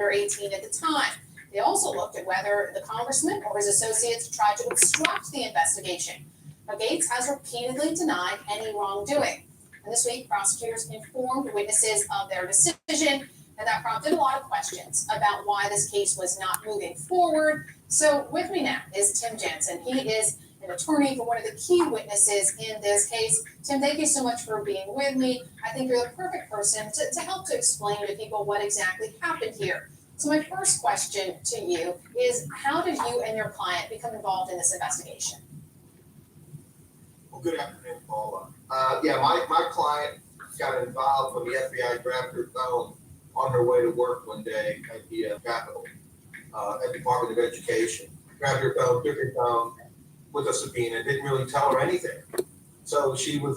under 18 at the time. They also looked at whether the congressman or his associates tried to obstruct the investigation. Now, Gates has repeatedly denied any wrongdoing. And this week, prosecutors informed witnesses of their decision, and that prompted a lot of questions about why this case was not moving forward. So with me now is Tim Jensen. He is an attorney for one of the key witnesses in this case. Tim, thank you so much for being with me. I think you're the perfect person to help to explain to people what exactly happened here. So my first question to you is, how did you and your client become involved in this investigation? Well, good afternoon, Paula. My client got involved when the FBI grabbed her phone on her way to work one day at the Capitol, at the Department of Education. Grabbed her phone, took her phone with a subpoena, didn't really tell her anything. So they were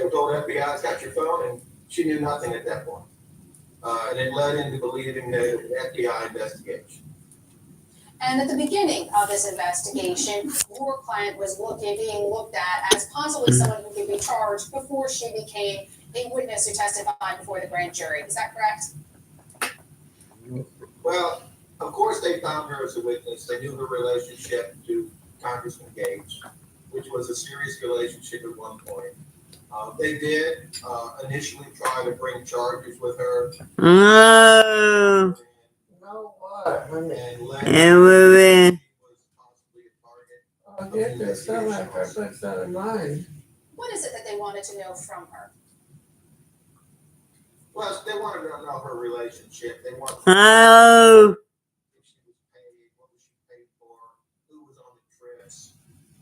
told FBI got your phone, and she knew nothing at that point. And it led into believing that it was an FBI investigation. And at the beginning of this investigation, your client was being looked at as possibly someone who could be charged before she became a witness who testified before the grand jury. Is that correct? Well, of course they found her as a witness. They knew her relationship to Congressman Gates, which was a serious relationship at one point. They did initially try to bring charges with her. No, what? And was possibly a target. I get this, sound like I put that in mind. What is it that they wanted to know from her? Well, they wanted to know her relationship. They wanted to Oh, if she was paid, what was she paid for, who was on the trips.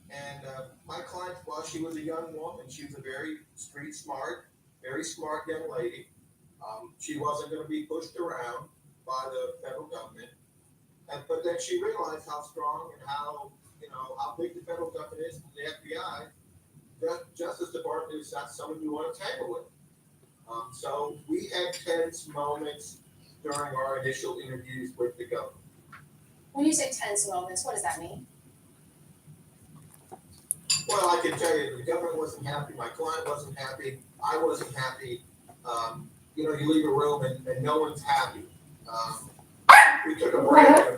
And my client, while she was a young woman, she was a very street smart, very smart young lady. She wasn't going to be pushed around by the federal government. But then she realized how strong and how big the federal government is, and the FBI. The Justice Department is not someone you want to tangle with. So we had tense moments during our initial interviews with the government. When you say tense moments, what does that mean? Well, I can tell you, the government wasn't happy. My client wasn't happy. I wasn't happy. You leave a room and no one's happy. We took a break and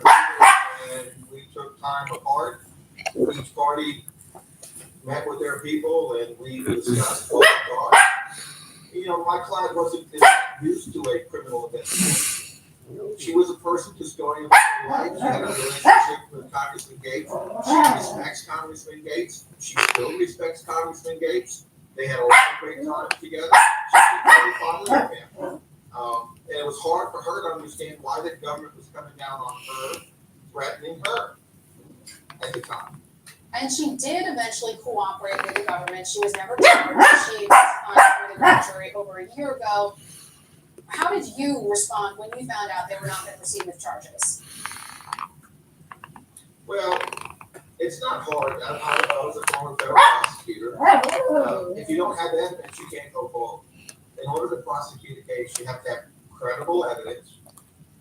we took time apart. Each party met with their people and we discussed what we thought. My client wasn't used to a criminal investigation. She was a person just going about her life. She had a relationship with Congressman Gates. She respects Congressman Gates. She still respects Congressman Gates. They had a lot of great time together. She was very fond of him. And it was hard for her to understand why the government was coming down on her, threatening her at the time. And she did eventually cooperate with the government. She was never charged. She testified before the grand jury over a year ago. How did you respond when you found out they were not going to proceed with charges? Well, it's not hard. I was a former federal prosecutor. If you don't have evidence, you can't go forward. In order to prosecute a case, you have to have credible evidence,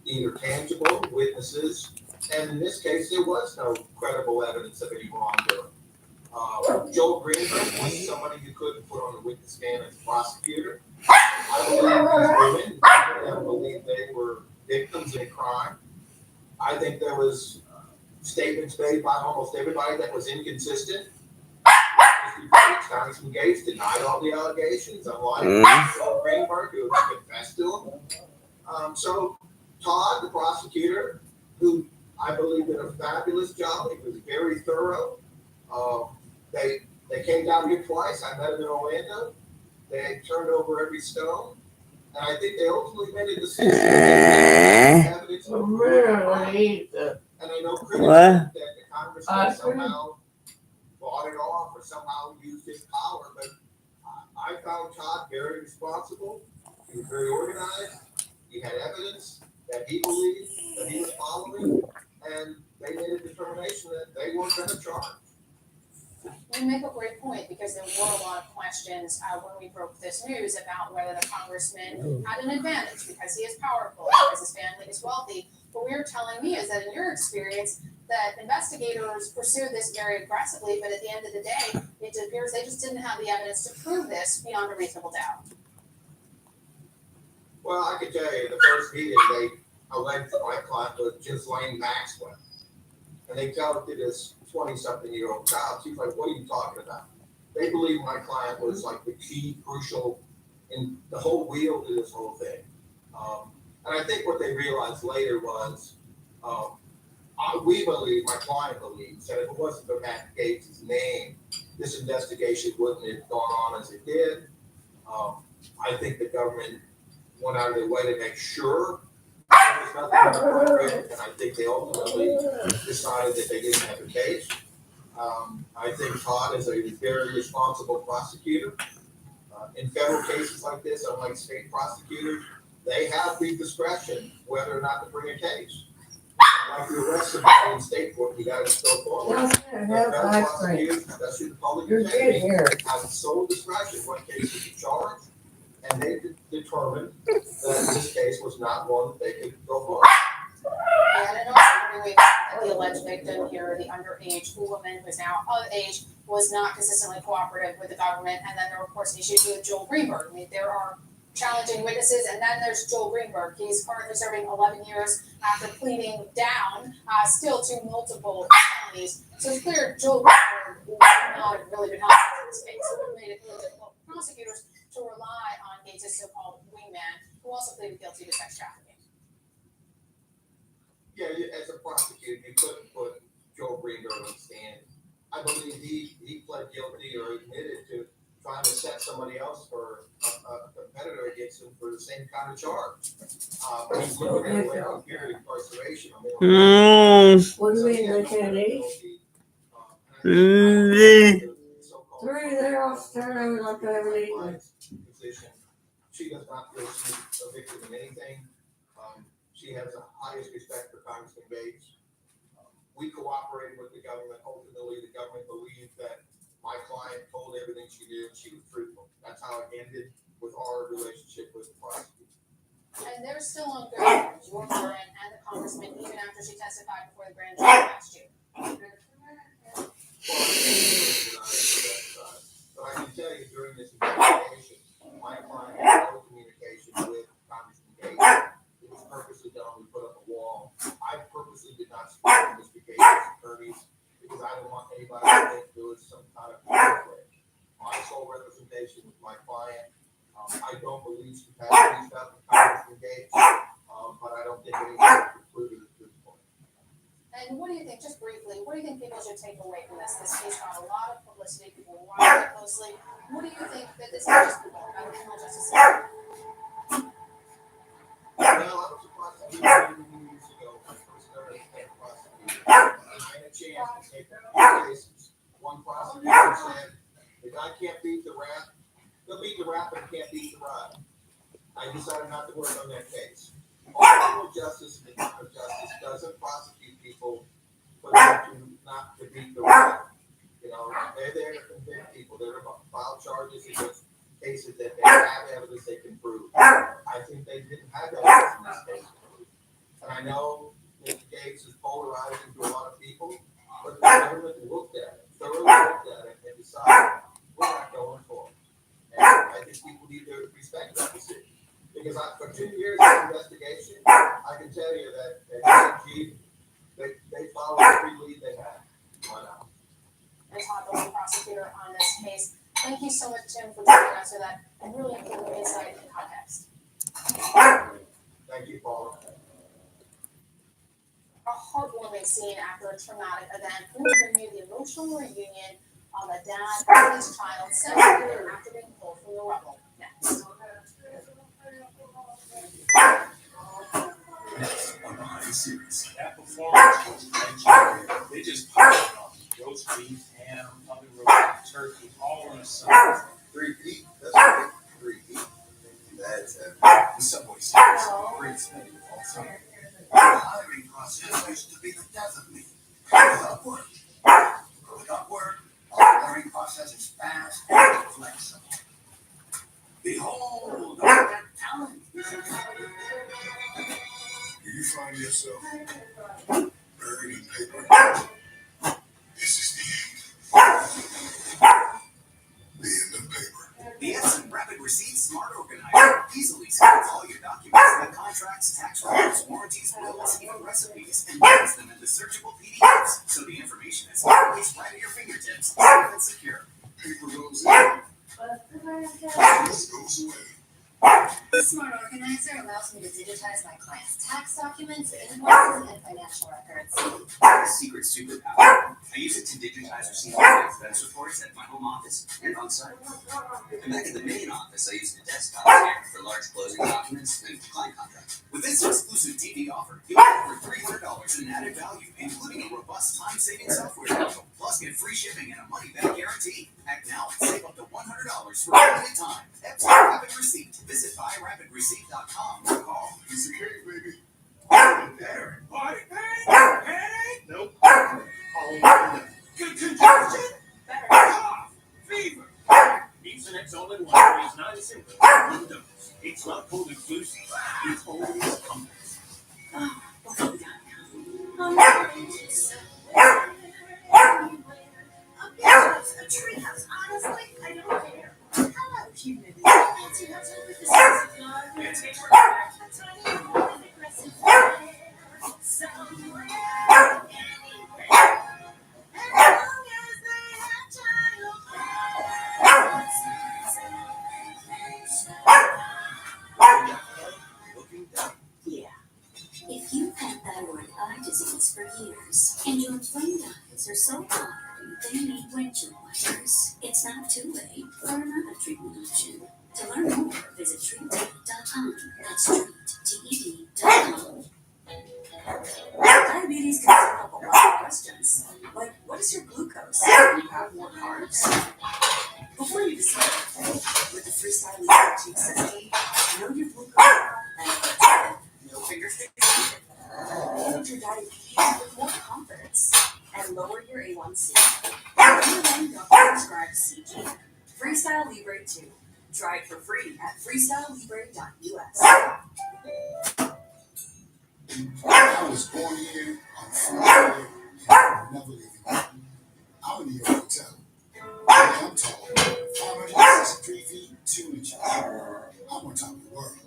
either tangible witnesses, and in this case, there was no credible evidence of any wrongdoing. Joel Greenberg was somebody you couldn't put on the witness stand as a prosecutor. I believe these women, I believe they were victims of a crime. I think there was statements made by almost everybody that was inconsistent. Congressman Gates denied all the allegations, unlike Joel Greenberg, who confessed to them. So Todd, the prosecutor, who I believe did a fabulous job, he was very thorough. They came down here twice. I met them in Orlando. They turned over every stone, and I think they ultimately made a decision. And I know critics think that the congressman somehow bought it off or somehow used his power, but I found Todd very responsible. He was very organized. He had evidence that he believed that he was following, and they made a determination that they weren't going to charge. You make a great point, because there were a lot of questions when we broke this news about whether the congressman had an advantage because he is powerful, because his family is wealthy. What you're telling me is that in your experience, that investigators pursued this very aggressively, but at the end of the day, it appears they just didn't have the evidence to prove this beyond a reasonable doubt. Well, I can tell you, the first meeting, alleged that my client was Ghislaine Maxwell. And they tell it to this 20-something-year-old child. She's like, what are you talking about? They believe my client was like the key, crucial, in the whole wheel to this whole thing. And I think what they realized later was, we believe, my client believes, that if it wasn't for Matt Gates' name, this investigation wouldn't have gone on as it did. I think the government went out of their way to make sure there was nothing inappropriate, and I think they ultimately decided that they didn't have a case. I think Todd is a very responsible prosecutor. In federal cases like this, unlike state prosecutors, they have the discretion whether or not to bring a case. Like the arrest somebody in state court, you gotta go forward. Yes, I have ice cream. Especially the public You're defender, good here. have sole discretion what cases to charge, and they determined that this case was not one that they could go forward. And also, the alleged victim here, the underage woman who is now of age, was not consistently cooperative with the government. And then there were, of course, issues with Joel Greenberg. I mean, there are challenging witnesses, and then there's Joel Greenberg. He's currently serving 11 years after pleading down still to multiple felonies. So it's clear Joel Greenberg would not have really been helpful in this case. So it made it really difficult for prosecutors to rely on Gates' so-called wingman, who also pleaded guilty to sex trafficking. Yeah, as a prosecutor, you couldn't put Joel Greenberg on the stand. I believe he pled guilty or admitted to trying to set somebody else for a competitor against him for the same kind of charge. He's looking at a lengthy period of incarceration. What do you mean they can't eat? Three, they're all staring at me like I haven't eaten. She does not feel she's a victim of anything. She has the highest respect for Congressman Gates. We cooperated with the government. Ultimately, the government believed that my client told everything she did. She was truthful. That's how it ended with our relationship with the prosecutor. And they're still on good terms, your client and the congressman, even after she testified before the grand jury last year. But I can tell you during this investigation, my client had no communication with Congressman Gates. It was purposely done. We put up a wall. I purposely did not speak to Mr. Gates' attorneys because I didn't want anybody to think there was some kind of conflict. My sole representation with my client. I don't believe she has reached out to Congressman Gates, but I don't think anything is concluded at this point. And what do you think, just briefly, what do you think people should take away from this? This case got a lot of publicity, people were watching it closely. What do you think that this teaches people about the criminal justice system? Well, I was a prosecutor many years ago when I first started as a prosecutor. And I had a chance to take cases. One prosecutor said, the guy can't beat the rap. He'll beat the rap, but he can't beat the rap. I decided not to work on that case. Criminal justice and the Department of Justice doesn't prosecute people for them to not to beat the rap. You know, they're there to convict people. They're to file charges against cases that they have evidence they can prove. I think they didn't have evidence in this case. And I know Mr. Gates is polarizing to a lot of people, but the government looked at it, thoroughly looked at it, and decided we're not going for it. And I think people need to respect that decision. Because for 2 years of investigation, I can tell you that at AG, they followed every lead they had. Why not? And Todd, the lead prosecutor on this case. Thank you so much, Tim, for joining us for that really important insight and context. Thank you, Paula. A heartwarming scene after a traumatic event. We will bring you the emotional reunion of a dad and his child 7 years after being pulled from the rubble. Next. Next on Behind the Series. That performance was legendary. They just piled on roast beef, ham, other roast turkey, all on a Sunday. 3 feet. That's right. 3 feet. That's The Subway Series. Greatest menu of all time. the hiring process used to be the death of me. Without work. Without work, our hiring process is fast and flexible. Behold, our talent. Do you find yourself buried in paper? This is the end. The end of paper. The instant rapid receipt smart organizer Easily scan all your documents like contracts, tax returns, warranties, bills, even recipes, and use them into searchable PDFs, so the information is always right at your fingertips, safe and secure. Paper goes in, this goes away. The Smart Organizer allows me to digitize my clients' tax documents, invoices, and financial records. A secret superpower. I use it to digitize receipts and expense reports at my home office and on site. And back at the main office, I use the desktop scanner for large closing documents and client contracts. With this exclusive TV offer, you'll get over $300 in added value, including a robust time-saving software bundle. Plus, get free shipping and a money-back guarantee. Act now and save up to $100 for a limited time. That's Rapid Receipt. Visit buyrapidreceipt.com or call. Piece of cake, baby. Better. Party pain? Headache? Nope. Congestion? Cough? Fever? Ethernet only one is not simple. Murdough. It's not cold and flusy. It's always comfortable. What have we done now? A treehouse, honestly, I don't care. Hello, humidity. Fancy house over the season. It's a A tiny and aggressive flare. Somewhere, anywhere. As long as they have childcare. looking down. Yeah. If you've had thyroid eye disease for years, and your flame eyes are so hard they need windshield wipers, it's not too late for another treatment option. To learn more, visit treated.com. That's treated.com. Diabetes can bring up a lot of questions, like what is your glucose? Do you have more carbs? Before you decide, with the Freestyle Libre G60, know your glucose level and no finger sticks needed. Manage your diabetes with more confidence and lower your A1C. Recommend doctor prescribed CG. Freestyle Libre 2. Try it for free at freestylelibre.us. I was born here, I'm from here, and I'm never leaving here. I'm in the hotel. I'm tall, 563 feet, 2 inches. I'm on top of the world.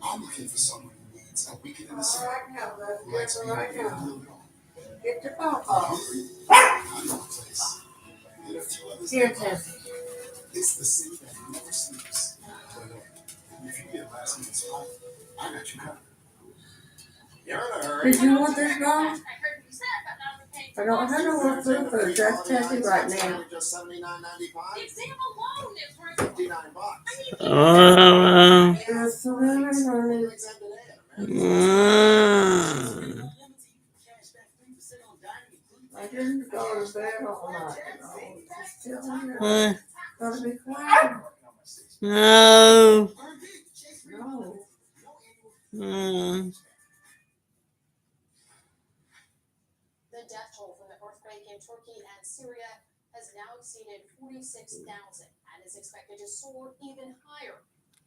I'm looking for someone who needs a weekend in the sun, who likes being able to live it on. Get the phone I'm call. hungry. I know a place. And a few others. Here, Tessie. It's the city that never sleeps. But look, if you get last minute spot, I got you covered. You're in a hurry. Did you want this gone? I heard what you said, but not the page. I don't have no more food for just Tessie right now. Just $79.95. The exam alone is worth $59. Just $7.90. I didn't go to bed all night. No, it's still here. Gotta be quiet. No. No. The death toll from the earthquake in Turkey and Syria has now exceeded 46,000 and is expected to soar even higher.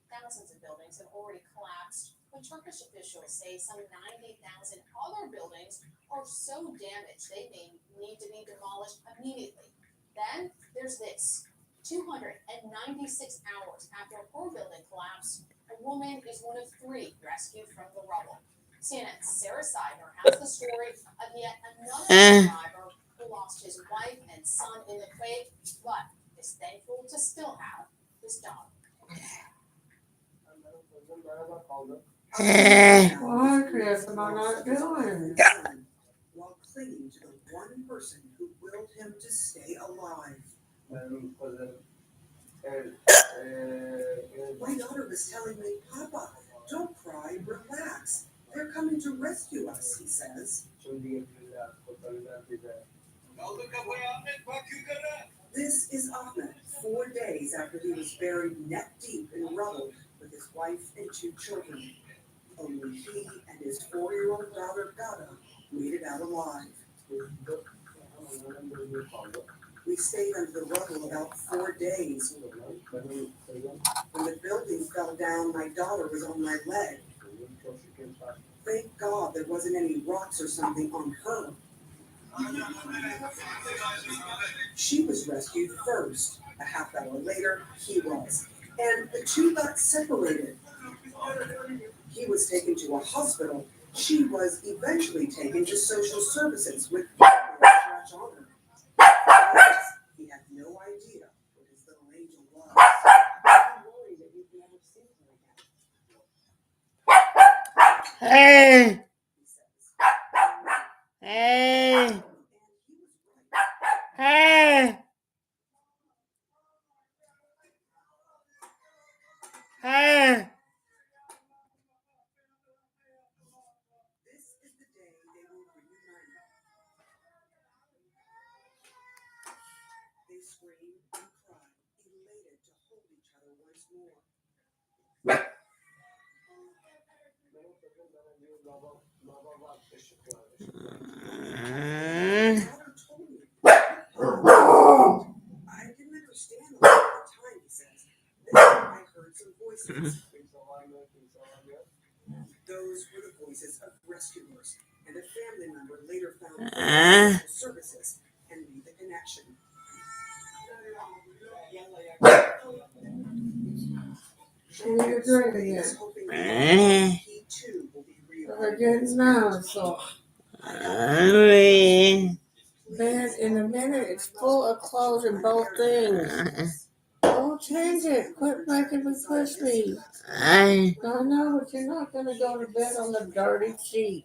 Thousands of buildings have already collapsed, but Turkish officials say some 90,000 other buildings are so damaged they may need to be demolished immediately. Then there's this. 296 hours after her building collapsed, a woman is one of 3 rescued from the rubble. CNN's Sarah Seidner has the story of yet another survivor who lost his wife and son in the quake, but is thankful to still have his dog. Why, Chris, am I not doing? While clinging to the one person who willed him to stay alive. My daughter was telling me, Papa, don't cry, relax. They're coming to rescue us, he says. This is Ahmed, 4 days after he was buried neck deep in rubble with his wife and 2 children. Only he and his 4-year-old daughter, Gada, made it out alive. We stayed under the rubble about 4 days. When the building fell down, my daughter was on my leg. Thank God there wasn't any rocks or something on her. She was rescued first. A half hour later, he was. And the 2 got separated. He was taken to a hospital. She was eventually taken to social services with a scratch on her. He had no idea what his little angel was. I'm worried that we'd never see her again. Hey, He says. hey, And he was right. hey, hey. This is the day they will reunite. They scream and cry, elated to hold each other once more. My daughter told me. I didn't understand a lot at the time, he says. Then I heard some voices. Those were the voices of rescuers, and a family member later found social services and made the connection. And you're drinking He's it. hoping that he too will be They're reunited. getting now, so. Bed in a minute, it's full of clothes in both things. Don't change it. Quit making me push me. I know, but you're not going to go to bed on the dirty sheet.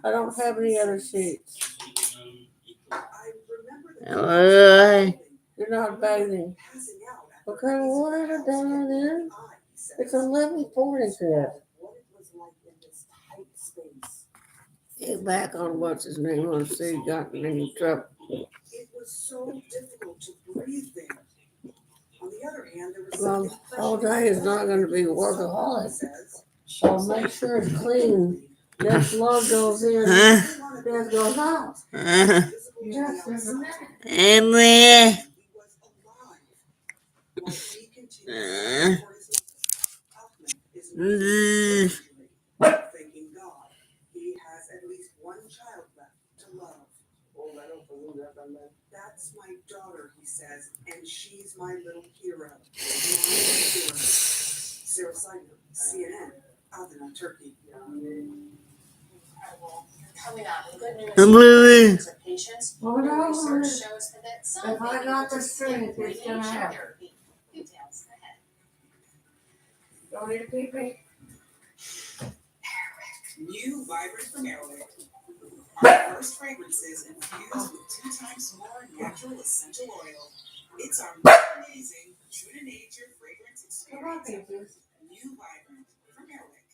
I don't have any other sheets. You're not bathing. What kind of water is down there? It's 11:40. Get back on what's his name on the sea, got in any trouble. It was so difficult to breathe there. On the other hand, there was Well, something all day is not going to be workaholic. So make sure it's clean. That flow goes in, that goes out. Yes, there's a minute. He was alive. While he continued Ahmed is injury, thanking God he has at least one child left to love. That's my daughter, he says, and she's my little hero. Sarah Seidler, CNN, Adana, Turkey. Coming up, the good news for patients. New research shows that some If I got the strength, it's gonna happen. therapy. Details ahead. Don't need a pee-pee. New Vibrant from Airwick. Our first fragrances infused with 2 times more natural essential oil. It's our most amazing true to nature fragrance experience. New Vibrant from Airwick.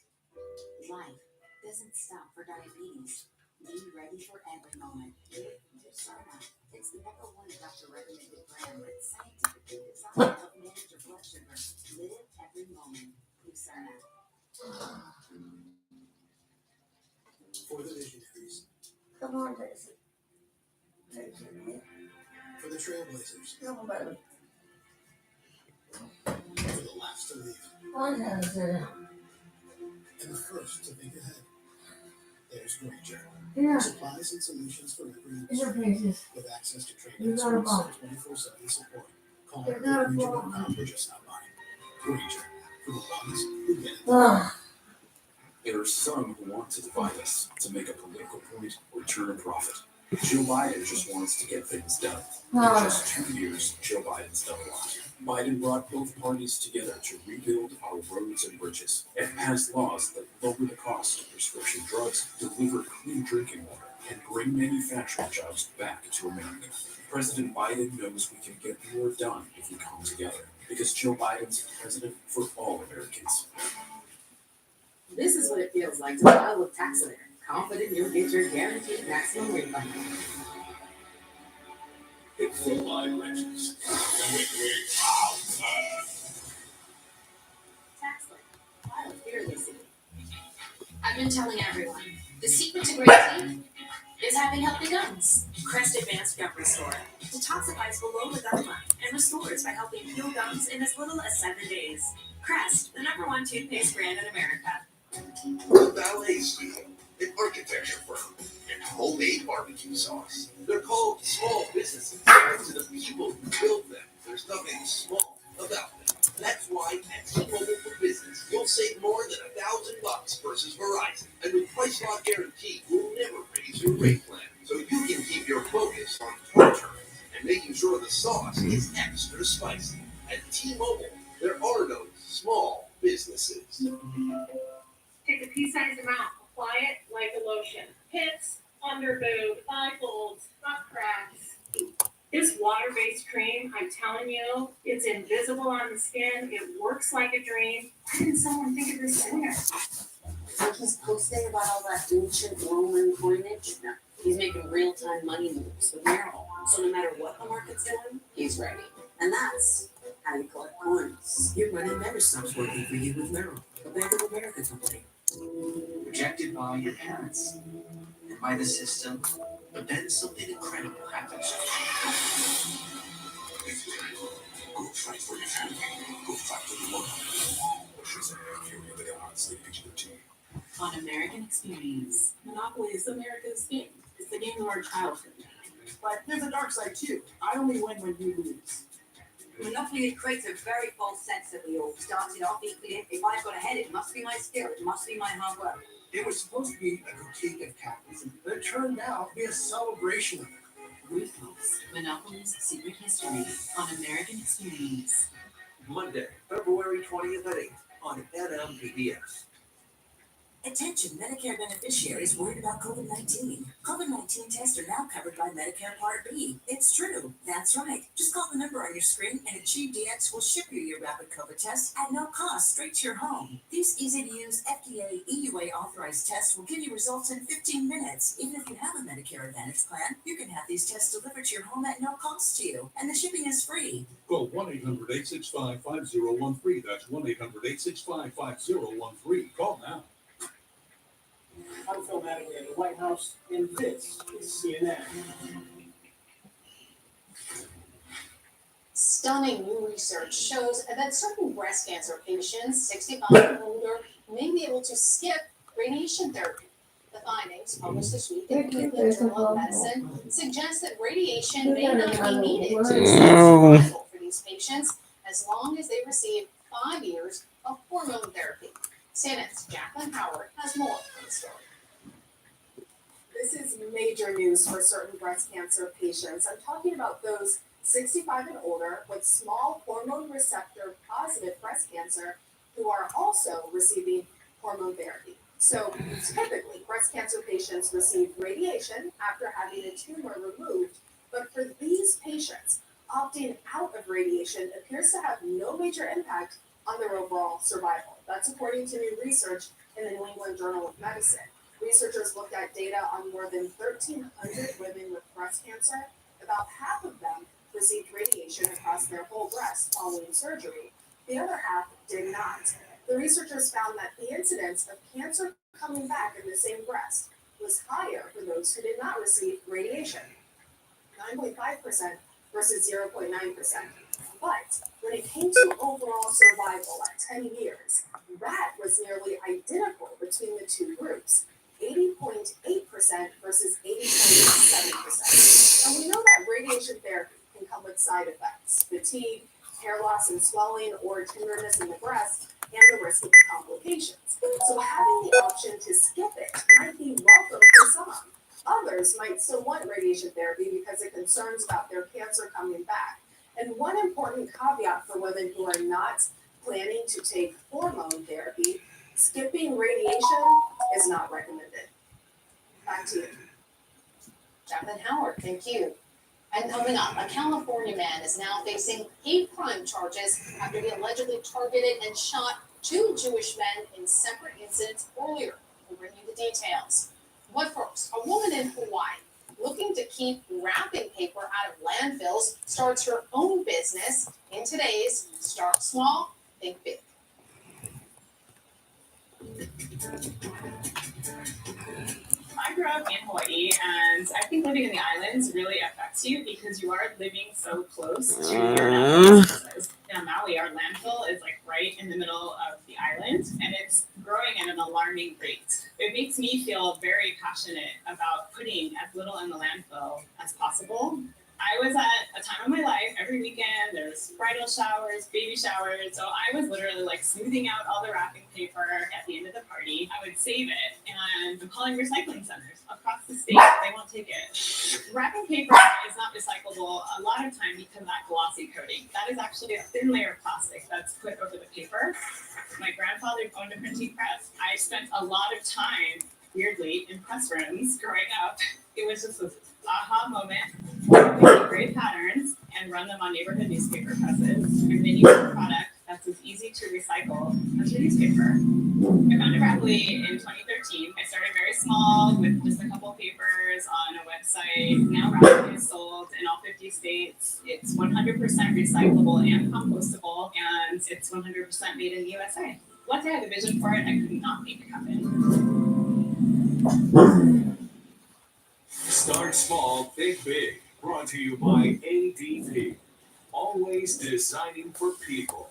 Life doesn't stop for diabetes. Be ready for every moment. Sarna. It's the #1 doctor recommended brand that's scientifically designed to help manage your blood sugar. Live every moment. Sarna. For the visionaries, Come on, Daisy. for the trailblazers, Come on, baby. for the last to leave, I gotta sit down. and the first to think ahead. There's Granger. Here, Supplies and solutions for every here, industry. pieces. With access to You training got a experts ball. and 24/7 support. Call You got a Granger.com ball. or just stop by. Granger. For the ones who get it. Ah, There are some who want to divide us, to make a political point or turn a profit. Joe Biden just wants to get things done. In just 2 years, Joe Biden's done a lot. Biden brought both parties together to rebuild our roads and bridges and passed laws that lower the cost of prescription drugs, deliver clean drinking water, and bring manufacturing jobs back to America. President Biden knows we can get more done if we come together, because Joe Biden's president for all Americans. This is what it feels like to file with TaxSlayer. Confident you'll get your guaranteed maximum refund. It's the live riches. TaxSlayer. File fearlessly. I've been telling everyone, the secret to great teeth is having healthy gums. Crest Advanced Gum Restore detoxifies below the gum line and restores by helping heal gums in as little as 7 days. Crest, the #1 toothpaste brand in America. Ballet Studio, an architecture firm, and homemade barbecue sauce. They're called small businesses to the people who build them. There's nothing small about them. That's why at T-Mobile for Business, you'll save more than $1,000 versus Verizon. And with Price Lock Guarantee, we'll never raise your rate plan, so you can keep your focus on your terms and making sure the sauce is extra spicy. At T-Mobile, there are no small businesses. Take a pea-sized amount, apply it like a lotion. Pits, underboob, thigh folds, butt cracks. This water-based cream, I'm telling you, it's invisible on the skin. It works like a dream. Why didn't someone think of this sooner? So he's posting about all that ancient Roman coinage. No, he's making real-time money moves with Merrill. So no matter what the market's doing, he's ready. And that's how you collect coins. Your money never stops working for you with Merrill, the Bank of America company. Rejected by your parents and by the system, but then something incredible happens. Go fight for your family. Go fight for the world. She's an Fury of the Gods, the PG-13. On American Experience. Monopoly is America's game. It's the game of our childhood. But there's a dark side too. I only win when you lose. Monopoly creates a very false sense that we all started off equally. If I've got ahead, it must be my skill. It must be my hard work. It was supposed to be a critique of capitalism, but it turned out to be a celebration of it. Ruthless. Monopoly's Secret History on American Experience. Monday, February 20th at 8 on NMPBS. Attention Medicare beneficiaries worried about COVID-19. COVID-19 tests are now covered by Medicare Part B. It's true. That's right. Just call the number on your screen and AchieveDX will ship you your rapid COVID test at no cost straight to your home. These easy-to-use FDA EUA authorized tests will give you results in 15 minutes. Even if you have a Medicare Advantage plan, you can have these tests delivered to your home at no cost to you. And the shipping is free. Call 1-800-865-5013. That's 1-800-865-5013. Call now. I'm Phil Madigan at the White House, and this is CNN. Stunning new research shows that certain breast cancer patients 65 and older may be able to skip radiation therapy. The findings, published this week in the New England Journal of Medicine, suggest that radiation may not be needed to extend survival for these patients as long as they receive 5 years of hormone therapy. CNN's Jacqueline Howard has more on the story. This is major news for certain breast cancer patients. I'm talking about those 65 and older with small hormone receptor positive breast cancer who are also receiving hormone therapy. So typically, breast cancer patients receive radiation after having a tumor removed, but for these patients, opting out of radiation appears to have no major impact on their overall survival. That's according to new research in the New England Journal of Medicine. Researchers looked at data on more than 1,300 women with breast cancer. About half of them received radiation across their whole breast following surgery. The other half did not. The researchers found that the incidence of cancer coming back in the same breast was higher for those who did not receive radiation, 9.5% versus 0.9%. But when it came to overall survival at 10 years, that was nearly identical between the two groups. 80.8% versus 80.7%. And we know that radiation therapy can come with side effects, fatigue, hair loss and swelling, or tenderness in the breast, and the risk of complications. So having the option to skip it might be welcome for some. Others might still want radiation therapy because of concerns about their cancer coming back. And one important caveat for women who are not planning to take hormone therapy, skipping radiation is not recommended. Back to you. Jacqueline Howard, thank you. And coming up, a California man is now facing hate crime charges after he allegedly targeted and shot 2 Jewish men in separate incidents earlier. We'll bring you the details. But first, a woman in Hawaii looking to keep wrapping paper out of landfills starts her own business in today's Start Small, Think Big. I grew up in Hawaii, and I think living in the islands really affects you because you are living so close to your natural resources. Now, Maui, our landfill is like right in the middle of the island, and it's growing at an alarming rate. It makes me feel very passionate about putting as little in the landfill as possible. I was at a time of my life, every weekend, there's bridal showers, baby showers. So I was literally like smoothing out all the wrapping paper at the end of the party. I would save it, and I'm calling recycling centers across the state. They won't take it. Wrapping paper is not recyclable a lot of time because of that glossy coating. That is actually a thin layer of plastic that's put over the paper. My grandfather owned a printing press. I spent a lot of time, weirdly, in press rooms growing up. It was just this aha moment. Make great patterns and run them on neighborhood newspaper presses, and then you get a product that's as easy to recycle as your newspaper. I founded Rapidly in 2013. I started very small with just a couple papers on a website. Now Rapidly is sold in all 50 states. It's 100% recyclable and compostable, and it's 100% made in the USA. Once I had the vision for it, I could not make it happen. Start small, think big. Brought to you by ADP. Always designing for people.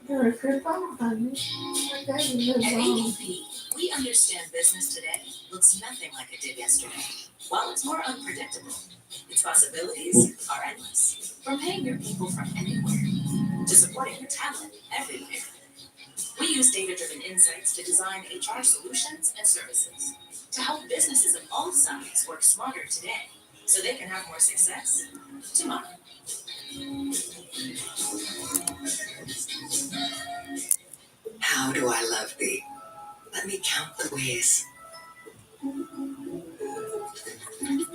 You're a good mom, honey. At ADP, we understand business today looks nothing like it did yesterday. While it's more unpredictable, its possibilities are endless. From paying your people from anywhere to supporting your talent everywhere. We use data-driven insights to design HR solutions and services to help businesses of all sizes work smarter today so they can have more success tomorrow. How do I love thee? Let me count the ways.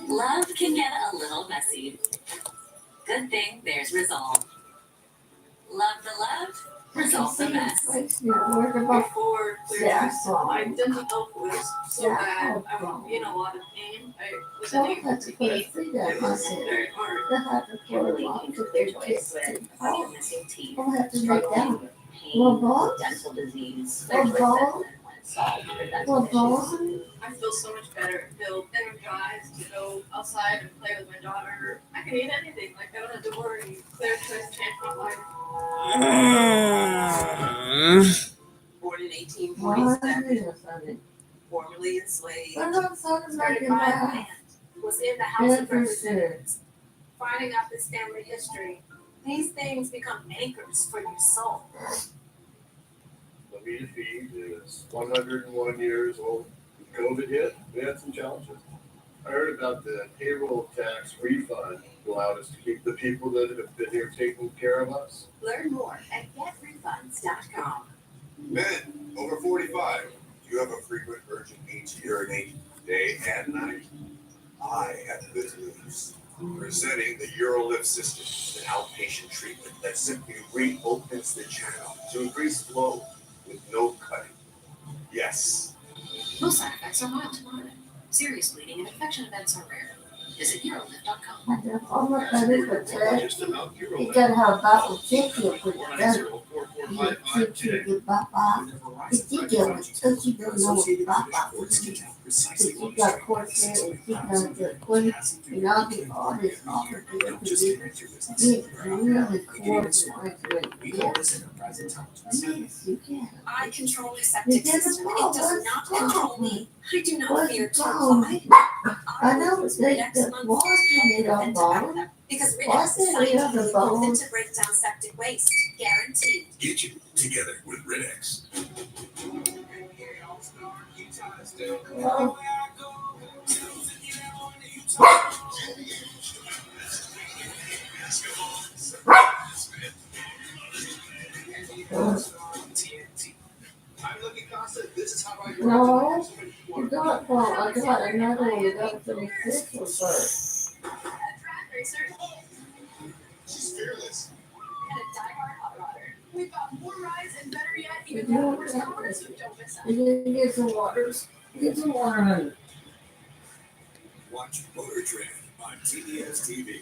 Love can get a little messy. Good thing there's Resolve. Love the love, resolve the mess. Before Yeah. my dental health was so bad, I was in a lot of pain. I wasn't able to eat. It was very hard. Choice with your missing teeth, I'll have to make struggling that. with Well, pain, balls? dental disease, Well, there's balls? resentment when solved for dental Well, issues. balls? I feel so much better. I feel energized to go outside and play with my daughter. I can eat anything. Like, I don't have to worry. Clear choice changed my life. Born in Why 1847, honey? formerly enslaved, I'm not talking about Started your buying mouth. land. Was in the House of Interesting. Representatives. Finding out this family history. These things become anchors for your soul. Lamita Feed is 101 years old. When COVID hit, we had some challenges. I heard about the payroll tax refund allowed us to keep the people that have been here taking care of us. Learn more at getrefunds.com. Men over 45, do you have a frequent urgent need to urinate day and night? I have good news. Presenting the UroLift system, an outpatient treatment that simply reopens the channel to increase flow with no cutting. Yes. Most side effects are mild to moderate. Serious bleeding and infection events are rare. Visit urolift.com. I don't know what that is, but Just about you UroLift. gotta have a bottle of tissue with that. 490-4455 today. With Papa. If you get with touchy, you don't know what Papa is. If you got corset and you got the quick and all the artists offer to you, it's really coordinated. Yes, you can. I control the You septic get the system. It ball. does not control me. I do not What's fear to wrong? apply. I know the walls can get on ball. Because Why Riddex did is we have the scientifically ball? proven to break down septic waste. Guaranteed. Get you together with Riddex. I'm looking Costa. This is how I grow. No, you got one. I got another one. You gotta finish this one first. She's fearless. And a diehard hot rodder. We've got more rides and better yet, even You more don't horse have covers, to. so don't miss out. You can get some waters. Get some water, honey. Watch Motor Trend on TBS TV.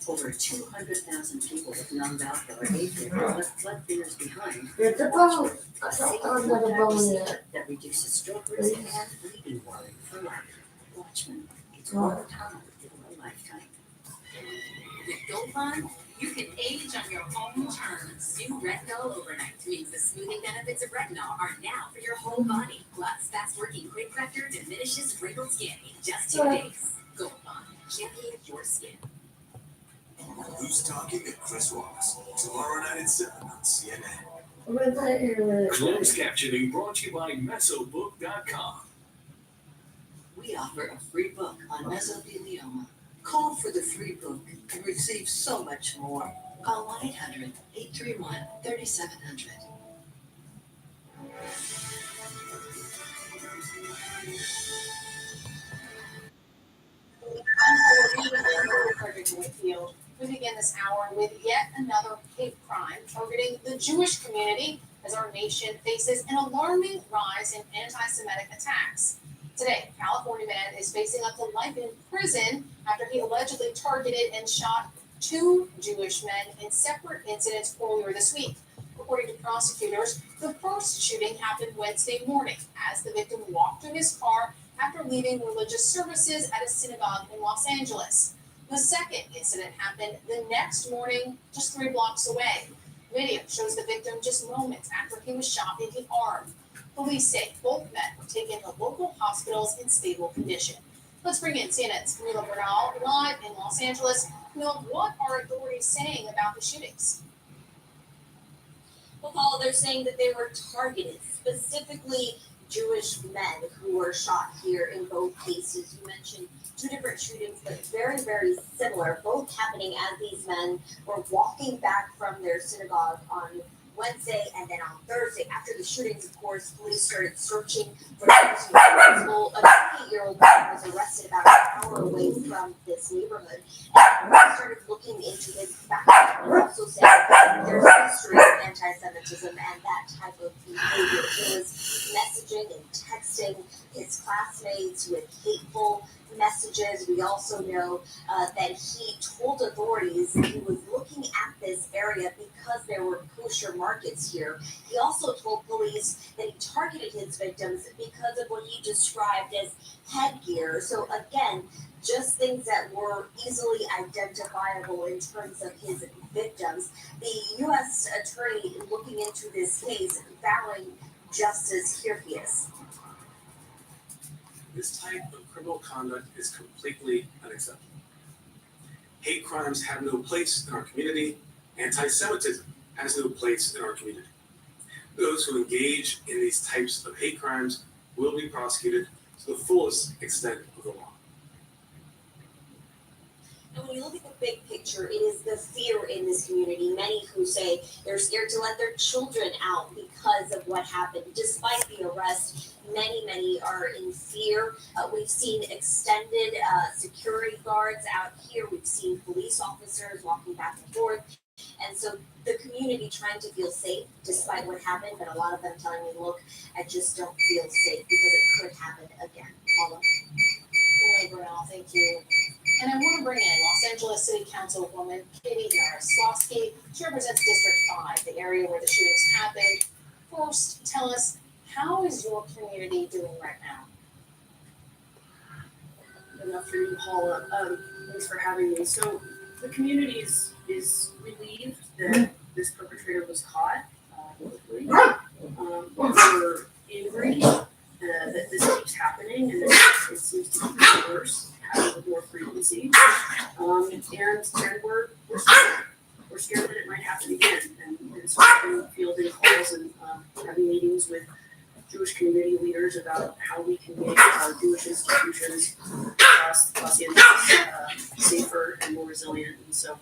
Over 200,000 people with non-valvular AFib left blood thinners behind. Get the bone. I don't got a bone yet. That reduces stroke risk and bleeding worry for life. Watchman, it's more time in a lifetime. With GoFund, you can age on your own terms. New Red Go overnight means the smoothing benefits of retinol are now for your whole body. Plus, fast-working quick corrector diminishes wrinkled skin in just 2 days. Gold Bond, champion your skin. Who's Talking at Chris Wallace, tomorrow night at 7 on CNN. Closed captioning brought to you by Mesobook.com. We offer a free book on mesothelioma. Call for the free book and receive so much more. Call 1-800-831-3700. Whitfield. We begin this hour with yet another hate crime targeting the Jewish community as our nation faces an alarming rise in anti-Semitic attacks. Today, a California man is facing up to life in prison after he allegedly targeted and shot 2 Jewish men in separate incidents earlier this week. According to prosecutors, the first shooting happened Wednesday morning as the victim walked to his car after leaving religious services at a synagogue in Los Angeles. The second incident happened the next morning, just 3 blocks away. Video shows the victim just moments after he was shot in the arm. Police say both men were taken to local hospitals in stable condition. Let's bring in CNN's Camila Bernal live in Los Angeles. Camila, what are authorities saying about the shootings? Well, Paula, they're saying that they were targeted, specifically Jewish men who were shot here in both cases. You mentioned 2 different shootings, but very, very similar, both happening as these men were walking back from their synagogue on Wednesday and then on Thursday. After the shootings, of course, police started searching for those who were responsible. A 28-year-old man was arrested about an hour away from this neighborhood. And we started looking into his background and also saying that there's a history of anti-Semitism and that type of behavior. He was messaging and texting his classmates with hateful messages. We also know that he told authorities he was looking at this area because there were kosher markets here. He also told police that he targeted his victims because of what he described as headgear. So again, just things that were easily identifiable in terms of his victims. The U.S. attorney looking into this case, vowing justice. Here he is. This type of criminal conduct is completely unacceptable. Hate crimes have no place in our community. Anti-Semitism has no place in our community. Those who engage in these types of hate crimes will be prosecuted to the fullest extent of the law. And when you look at the big picture, it is the fear in this community. Many who say they're scared to let their children out because of what happened. Despite the arrest, many are in fear. We've seen extended security guards out here. We've seen police officers walking back and forth. And so the community trying to feel safe despite what happened, but a lot of them telling me, look, I just don't feel safe because it could happen again. Paula? Bernal, thank you. And I want to bring in Los Angeles City Councilwoman Katie Yaroslavsky. She represents District 5, the area where the shootings happened. First, tell us, how is your community doing right now? Good afternoon, Paula. Thanks for having me. So the community is relieved that this perpetrator was caught. We're angry that this keeps happening and that it seems to keep worse, happen with more frequency. And we're scared that it might happen again. And so we've been fielding calls and having meetings with Jewish community leaders about how we can make our Jewish institutions across Los Angeles safer and more resilient. And so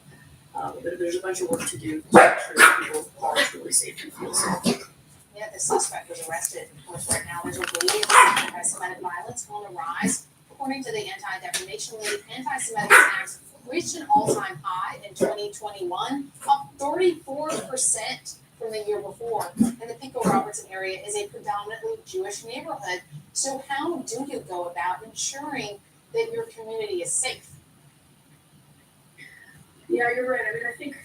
there's a bunch of work to do to make sure that people are really safe and feel safe. Yeah, the suspect was arrested. Of course, right now there's a wave of anti-Semitic violence on the rise. According to the Anti-Defamation League, anti-Semitic attacks reached an all-time high in 2021, up 34% from the year before. And the Pico Robertson area is a predominantly Jewish neighborhood. So how do you go about ensuring that your community is safe? Yeah, you're right. I mean, I think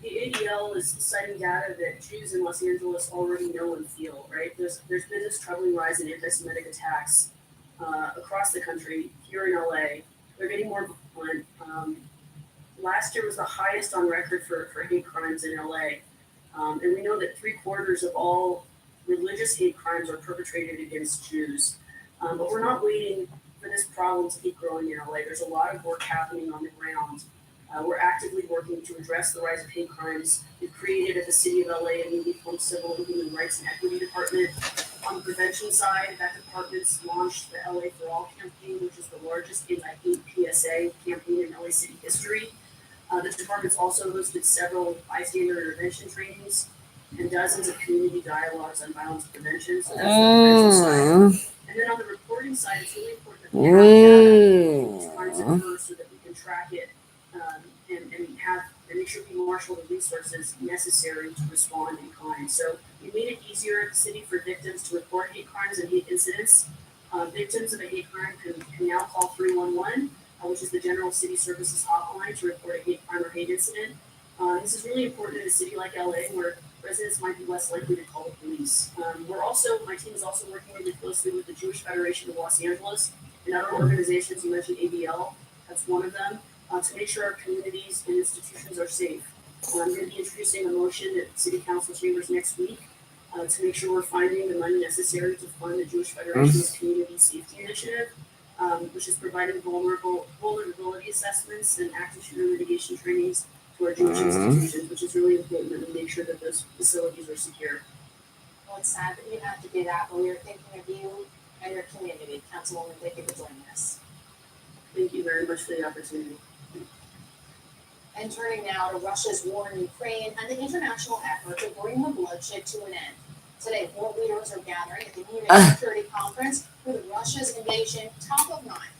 the ADL is citing data that Jews in Los Angeles already know and feel, right? There's been this troubling rise in anti-Semitic attacks across the country. Here in LA, they're getting more violent. Last year was the highest on record for hate crimes in LA. And we know that 3/4 of all religious hate crimes are perpetrated against Jews. But we're not waiting for this problem to keep growing in LA. There's a lot of work happening on the ground. We're actively working to address the rise of hate crimes. We've created at the City of LA a newly formed Civil and Human Rights and Equity Department. On the prevention side, that department's launched the LA for All campaign, which is the largest anti-hate PSA campaign in LA City history. The department's also hosted several bystander intervention trainings and dozens of community dialogues on violence prevention. So that's the prevention side. And then on the reporting side, it's really important that we have data which crimes occur so that we can track it and make sure we marshal the resources necessary to respond in kind. So we made it easier at the city for victims to report hate crimes and hate incidents. Victims of a hate crime can now call 311, which is the General City Services hotline, to report a hate crime or hate incident. This is really important in a city like LA, where residents might be less likely to call the police. My team is also working really closely with the Jewish Federation of Los Angeles and other organizations. You mentioned ABL, that's one of them, to make sure our communities and institutions are safe. I'm going to be introducing a motion at City Council chambers next week to make sure we're finding the money necessary to fund the Jewish Federation's Community Safety Initiative, which is providing vulnerability assessments and active shooter mitigation trainings to our Jewish institutions, which is really important that we make sure that those facilities are secure. Well, it's sad that you have to do that, but we are thinking of you and your community. Councilwoman, thank you for joining us. Thank you very much for the opportunity. And turning now to Russia's war in Ukraine and the international effort to bring the bloodshed to an end. Today, world leaders are gathering at the Munich Security Conference with Russia's invasion top of mind.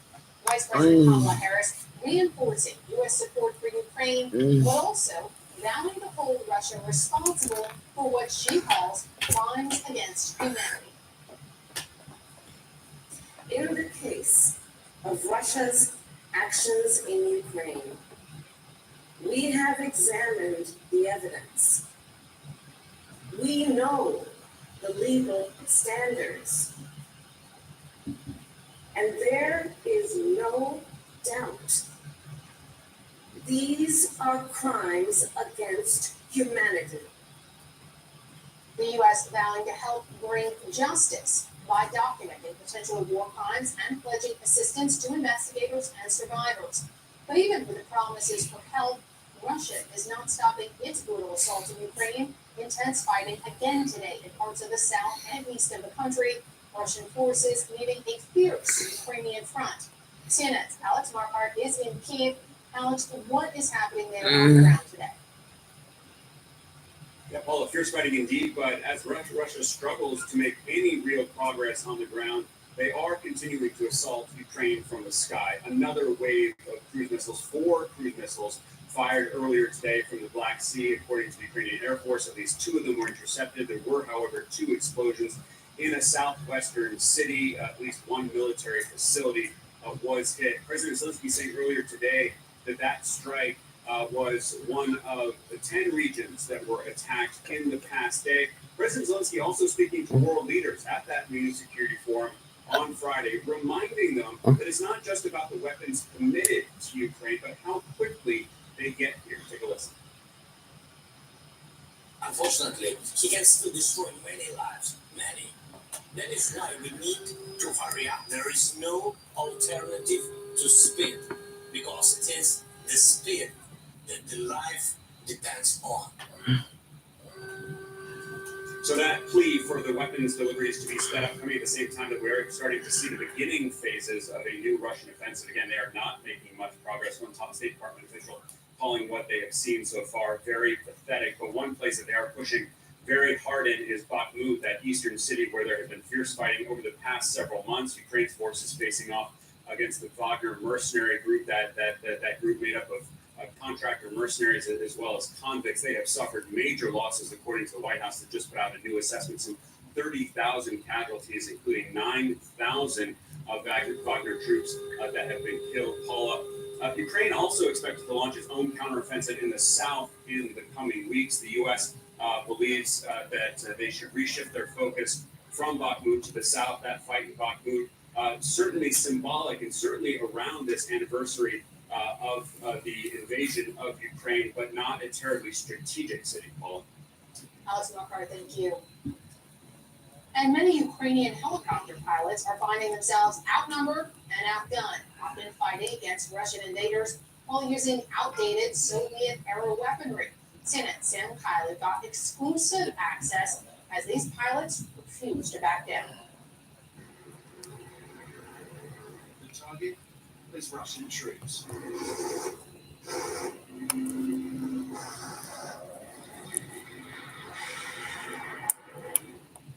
Vice President Kamala Harris reinforcing U.S. support for Ukraine, but also vowing to hold Russia responsible for what she calls crimes against humanity. In the case of Russia's actions in Ukraine, we have examined the evidence. We know the legal standards. And there is no doubt these are crimes against humanity. The U.S. vowing to help bring justice by documenting potential war crimes and pledging assistance to investigators and survivors. But even with the promises for help, Russia is not stopping its brutal assault in Ukraine. Intense fighting again today in parts of the south and east of the country. Russian forces leading a fierce Ukrainian front. CNN's Alex Marquardt is in Kiev. Alex, what is happening there on the ground today? Yeah, Paula, fierce fighting indeed, but as Russia struggles to make any real progress on the ground, they are continuing to assault Ukraine from the sky. Another wave of cruise missiles, 4 cruise missiles, fired earlier today from the Black Sea, according to the Ukrainian Air Force. At least 2 of them were intercepted. There were, however, 2 explosions in a southwestern city. At least 1 military facility was hit. President Zelensky saying earlier today that strike was one of the 10 regions that were attacked in the past day. President Zelensky also speaking to world leaders at that Munich Security Forum on Friday, reminding them that it's not just about the weapons committed to Ukraine, but how quickly they get here. Take a listen. Unfortunately, he can still destroy many lives, many. That is why we need to hurry up. There is no alternative to speed, because it is the speed that the life depends on. So that plea for the weapons deliveries to be sped up coming at the same time that we're starting to see the beginning phases of a new Russian offensive. Again, they are not making much progress. One top State Department official calling what they have seen so far very pathetic. But one place that they are pushing very hard in is Bakhmut, that eastern city where there has been fierce fighting over the past several months. Ukraine's forces facing off against the Wagner mercenary group, that group made up of contractor mercenaries as well as convicts. They have suffered major losses, according to the White House, that just put out a new assessment. Some 30,000 casualties, including 9,000 Wagner troops that have been killed. Paula, Ukraine also expected to launch its own counteroffensive in the south in the coming weeks. The U.S. Believes that they should reshift their focus from Bakhmut to the south. That fight in Bakhmut, certainly symbolic and certainly around this anniversary of the invasion of Ukraine, but not a terribly strategic city, Paula. Alex Markar, thank you. And many Ukrainian helicopter pilots are finding themselves outnumbered and outgunned, often fighting against Russian invaders while using outdated Soviet-era weaponry. CNN Sam Kiley got exclusive access as these pilots refused to back down. The target is Russian troops.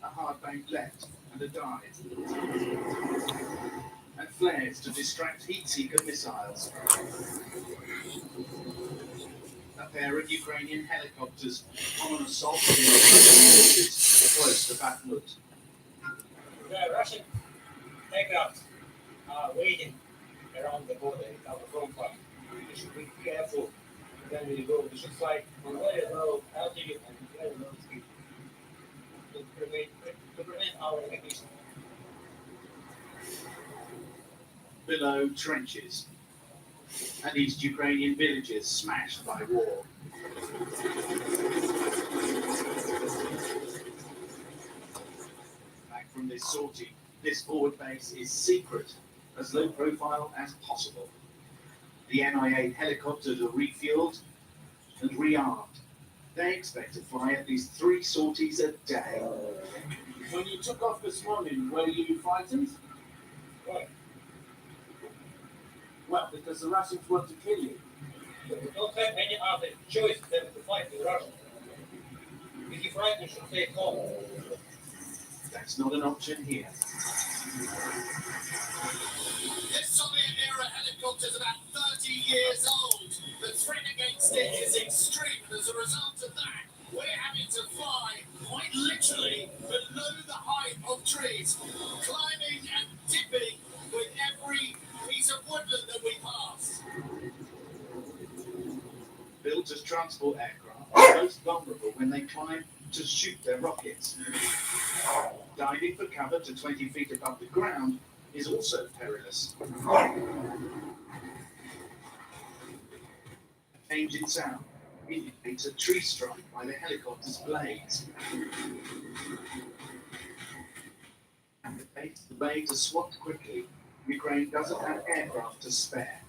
A hard bank left and a dive. And flares to distract heat-seeker missiles. A pair of Ukrainian helicopters on an assault close to Bakhmut. The Russian aircraft are waiting around the border in our front line. We should be careful when we go. We should fly on very low altitude and very low speed to prevent our evacuation. Below, trenches and East Ukrainian villages smashed by war. Back from this sortie, this forward base is secret, as low profile as possible. The NIA helicopters are refueled and rearmed. They expect to fly at least 3 sorties a day. When you took off this morning, were you frightened? Why? Well, because the Russians want to kill you. We don't have any other choice than to fight with Russia. If you're frightened, you should stay home. That's not an option here. This Soviet-era helicopter is about 30 years old. The threat against it is extreme, and as a result of that, we're having to fly, quite literally, below the height of trees, climbing and dipping with every piece of woodland that we pass. Built as transport aircraft, are most vulnerable when they climb to shoot their rockets. Diving for cover to 20 feet above the ground is also perilous. A change in sound indicates a tree strike by the helicopter's blades. And the blades are swapped quickly. Ukraine doesn't have aircraft to spare.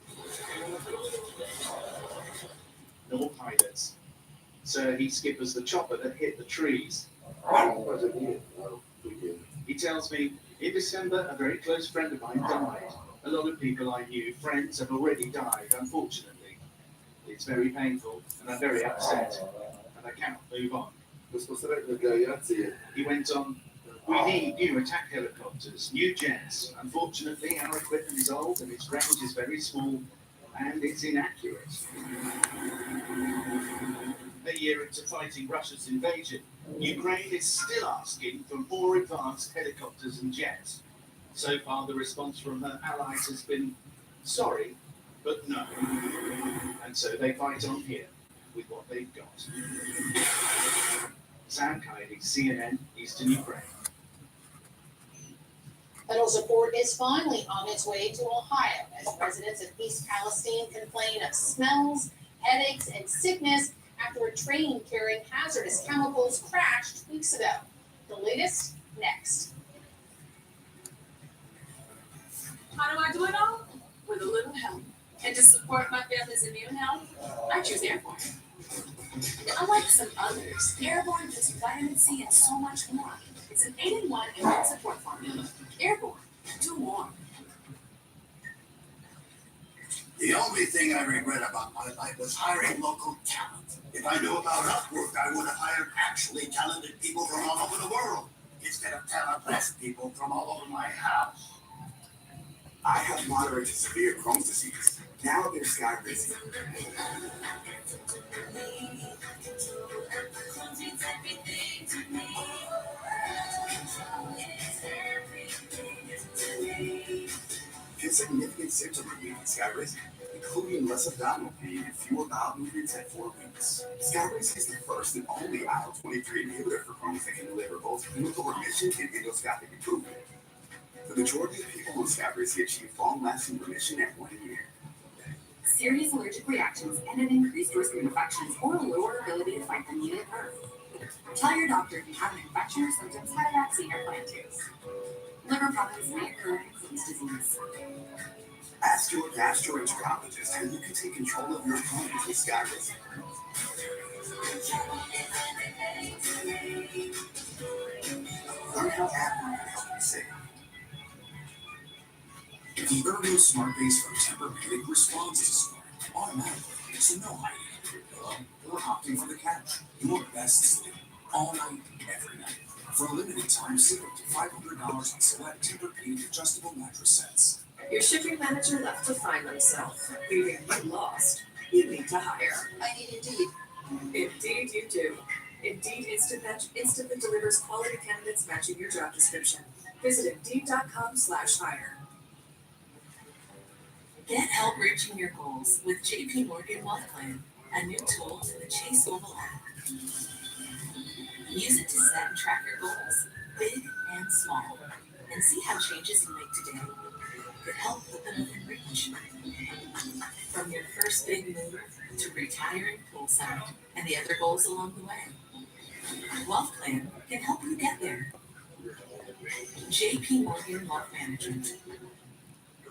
Nor pilots. So he skippers the chopper that hit the trees. He tells me, in December, a very close friend of mine died. A lot of people I knew, friends, have already died, unfortunately. It's very painful, and I'm very upset, and I cannot move on. He went on, we need new attack helicopters, new jets. Unfortunately, our equipment is old, and its range is very small, and it's inaccurate. A year into fighting Russia's invasion, Ukraine is still asking for more advanced helicopters and jets. So far, the response from her allies has been, sorry, but no. And so they fight on here with what they've got. Sam Kiley, CNN, Eastern Ukraine. Federal support is finally on its way to Ohio as residents of East Palestine complain of smells, headaches, and sickness after a train carrying hazardous chemicals crashed weeks ago. The latest next. How do I do it all? With a little help. And to support my family's immune health, I choose Airborne. Unlike some others, Airborne gives vitamin C and so much more. It's an 8-in-1 immune support formula. Airborne, do more. The only thing I regret about my life was hiring local talent. If I knew about Upwork, I would have hired actually talented people from all over the world, instead of talentless people from all over my house. I have moderate to severe Crohn's disease. Now there's Sky Racing. Feel significant symptom relief in Sky Racing, including less abdominal pain and fewer bowel movements at 4 weeks. Sky Racing is the first and only IL-23 inhibitor for Crohn's that can deliver both clinical remission and endoscopic improvement. The majority of people on Sky Racing achieve long-lasting remission at 1 year. Serious allergic reactions and an increased risk of infections or a lower ability to fight the immune at birth. Tell your doctor you have manufacturer symptoms, had a vaccine, or plan to. Liver problems may occur in Crohn's disease. Ask your gastroenterologist how you can take control of your Crohn's with Skyrus. Learn how Admiral can help you save. The Ergo Smart Base from Tempur-Pedic responds to smart automatically, so no hiding. Hello, we're opting for the couch. Your best sleep, all night, every night. For a limited time, save up to $500 on select Tempur-Pedic adjustable mattress sets. Your shipping manager left to find themselves, leaving you lost. You need to hire. I need Indeed. Indeed you do. Indeed instantly delivers quality candidates matching your job description. Visit Indeed.com/hire. Get help reaching your goals with JP Morgan Wealth Plan, a new tool in the Chase mobile app. Use it to set and track your goals, big and small, and see how changes you make today could help put them within reach. From your first big move to retiring poolside and the other goals along the way, Wealth Plan can help you get there. JP Morgan Wealth Management.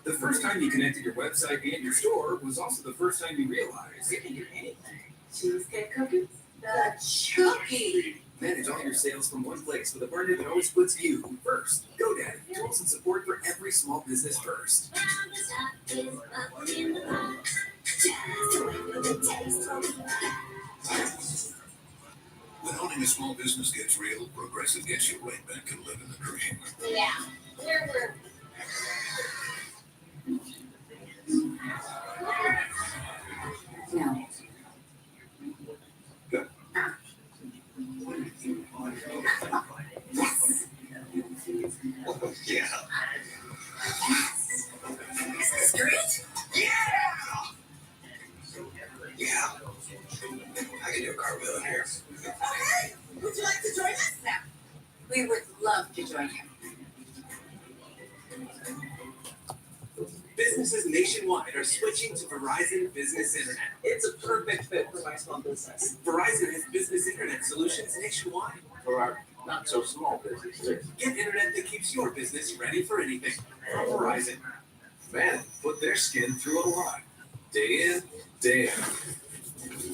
The first time you connected your website and your store was also the first time you realized You can do anything. Cheesecake cookies? The cookie! manage all your sales from one place with a partner that always puts you first. GoDaddy, tools and support for every small business first. When owning a small business gets real, Progressive gets you right back to living the dream. Yeah, where were No. Good. Yeah. Is this great? Yeah! Yeah. I can do a cartwheel in here. Okay. Would you like to join us now? We would love to join you. Businesses nationwide are switching to Verizon Business Internet. It's a perfect fit for my small business. Verizon has business internet solutions nationwide. For our not so small businesses. Get internet that keeps your business ready for anything from Verizon. Men put their skin through a lot, day in, day out.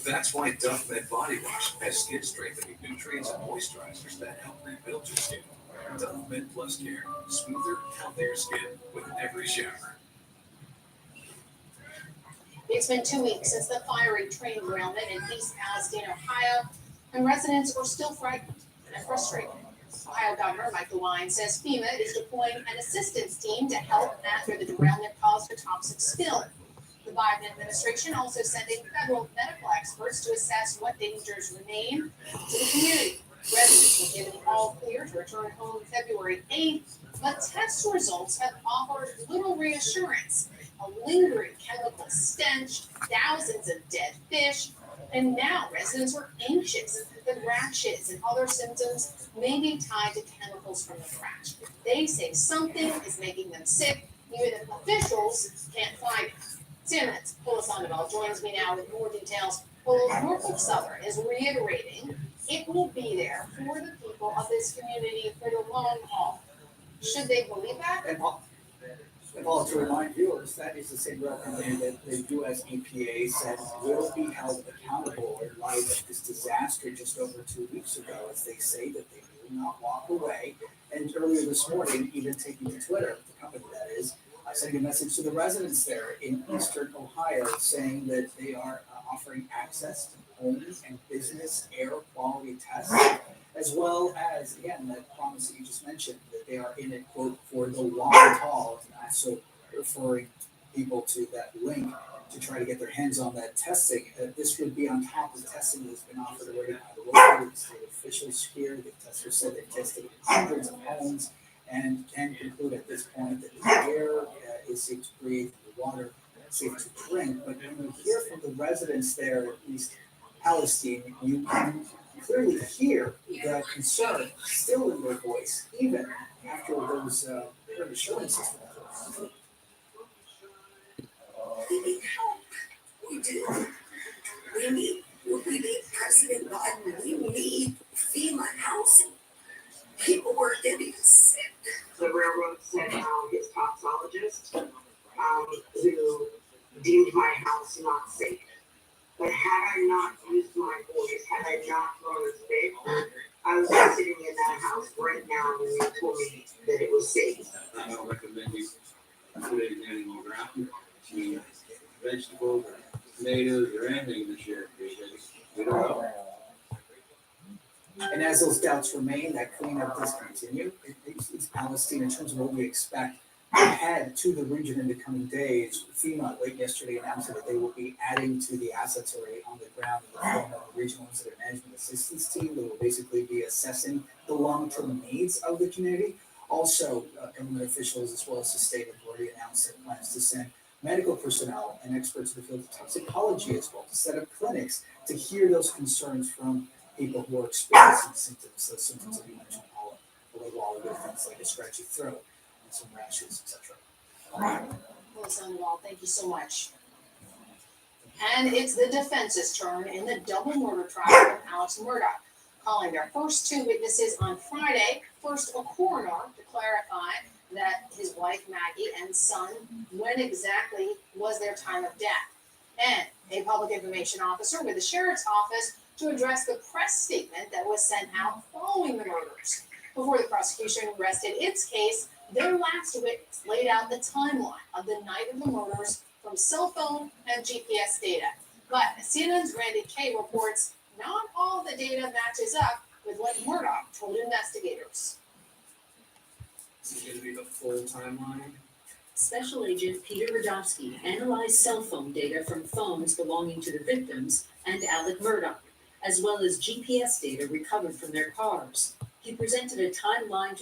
That's why Duff Med Body Wash has skin strengthening nutrients and moisturizers that help rebuild your skin. Duff Med Plus Care, smoother, healthier skin with every shower. It's been 2 weeks since the fiery train derailment in East Palestine, Ohio, and residents are still frightened and frustrated. Ohio Governor Mike DeWine says FEMA is deploying an assistance team to help after the derailment caused a toxic spill. The Biden administration also sending federal medical experts to assess what dangers remain to the community. Residents were given the all clear to return home February 8th, but test results have offered little reassurance. A lingering chemical stench, thousands of dead fish, and now residents are anxious that rashes and other symptoms may be tied to chemicals from the crash. They say something is making them sick, even if officials can't find it. CNN's Paula Sandoval joins me now with more details. Well, Norfolk Southern is reiterating it will be there for the people of this community for the long haul. Should they believe that? And Paul, to remind viewers, that is the same rail company that the U.S. EPA said will be held accountable in light of this disaster just over 2 weeks ago, as they say that they will not walk away. And earlier this morning, even taking to Twitter, the company that is, sending a message to the residents there in eastern Ohio saying that they are offering access to homes and business air quality tests, as well as, again, that promise that you just mentioned, that they are in it, quote, for the long haul, and also referring people to that link to try to get their hands on that testing. This would be on top of testing that's been offered already by the local and state officials here. The testers said they've tested hundreds of homes and can conclude at this point that the air is safe to breathe, the water safe to drink. But when you hear from the residents there, at least Palestine, you can clearly hear the concern still in their voice, even after those assurances. We need help. We do. We need President Biden. We need we're getting sick. The railroad sent out his toxologist, who deemed my house not safe. But had I not used my voice, had I not thrown a fit, I was sitting in that house right now when they told me that it was safe. I don't recommend you put anything in your ground, vegetables or tomatoes or anything this year because we don't know. And as those doubts remain, that cleanup does continue. It's Palestine in terms of what we expect ahead to the region in the coming days. FEMA late yesterday announced that they will be adding to the assets already on the ground in the form of a regional incident management assistance team that will basically be assessing the long-term needs of the community. Also, government officials as well as the state have already announced their plans to send medical personnel and experts in the field of toxicology as well to set up clinics to hear those concerns from people who are experiencing symptoms, those symptoms that you mentioned, Paula, all of the things like a scratchy throat and some rashes, etc. Well, Sandoval, thank you so much. And it's the defense's turn in the double murder trial of Alex Murdough, calling their first two witnesses on Friday. First, a coroner to clarify that his wife Maggie and son, when exactly was their time of death, and a public information officer with the sheriff's office to address the press statement that was sent out following the murders. Before the prosecution rested its case, their last witness laid out the timeline of the night of the murders from cell phone and GPS data. But CNN's Randy Kay reports not all the data matches up with what Murdough told investigators. This is going to be the full timeline. Special Agent Peter Radofsky analyzed cell phone data from phones belonging to the victims and Alec Murdough, as well as GPS data recovered from their cars. He presented a timeline to